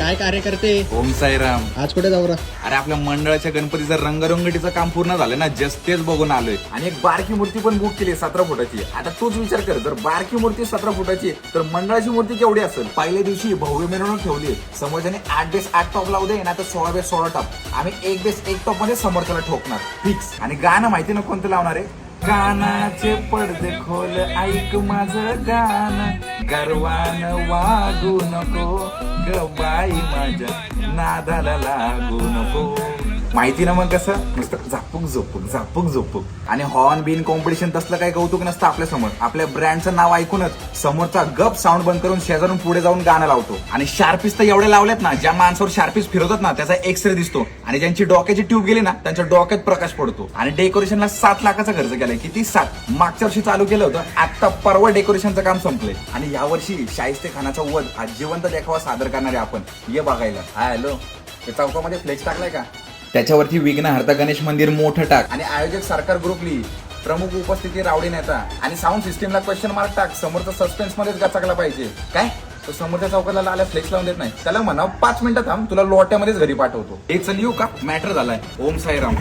काय कार्यकर्ते? ओम साईराम. आज कुठे जाऊ रा? अरे आपल्या मंडळाच्या गणपतीचं रंगरंगटीचं काम पूर्ण झालं ना, जस्ट तेच बघून आलोय. आणि एक बारकी मूर्ती पण बुक केली 17 फुटाची. आता तूच विचार कर, जर बारकी मूर्ती 17 फुटाची तर मंडळाची मूर्ती केवढी असेल. पहिल्या दिवशी भव्य मिरवणूक ठेवली. समोरच्याने 8 बेस 8 टॉप लावू दे ना, तर 16 बेस 16 टॉप. आम्ही 1 बेस 1 टॉप मध्ये समोरच्याला ठोकणार फिक्स. आणि गाणं माहिती ना कोणतं लावणार आहे? कानाचे पडदे खोल ऐक माझं गाणं, गर्वानं वागू नको ग बाई, माझ्या नादाला लागू नको. माहिती ना मग कसं नुसतं झापूक झोपूक झापूक झोपूक. आणि हॉर्न बिन कॉम्पिटिशन तसलं काही कौतुक नसतं आपल्या समोर. आपल्या ब्रँडचं नाव ऐकूनच समोरचा गप साऊंड बंद करून शेजारून पुढे जाऊन गाणं लावतो. आणि शार्पीस तर एवढे लावलेत ना, ज्या माणसावर शार्पीस फिरवतात ना त्याचा एक्सरे दिसतो. आणि ज्यांची डोक्याची ट्यूब गेली ना त्यांच्या डोक्यात प्रकाश पडतो. आणि डेकोरेशनला 7 लाखाचा खर्च केलाय. किती? 7. मागच्या वर्षी चालू केलं होतं, आता परवा डेकोरेशनचं काम संपलंय. आणि यावर्षी शाहिस्ते खानाचा वध हा जिवंत देखावा सादर करणारे आपण ये बघायला. हा हॅलो, ते चौकामध्ये फ्लेक्स टाकलाय का? त्याच्यावरती विघ्नहर्ता गणेश मंदिर मोठं टाक. आणि आयोजक सरकार ग्रुप लिही, प्रमुख उपस्थिती रावडी नेता. आणि साऊंड सिस्टीमला क्वेश्चन मार्क टाक. समोरचा सस्पेन्स मध्येच गचाकला पाहिजे. काय तो समोरच्या चौकाला लाल्या फ्लेक्स लावून देत नाही, त्याला म्हणा 5 मिनिटं थांब, तुला लोट्यामध्येच घरी पाठवतो. हे चल येऊ का? मॅटर झालाय. ओम साईराम.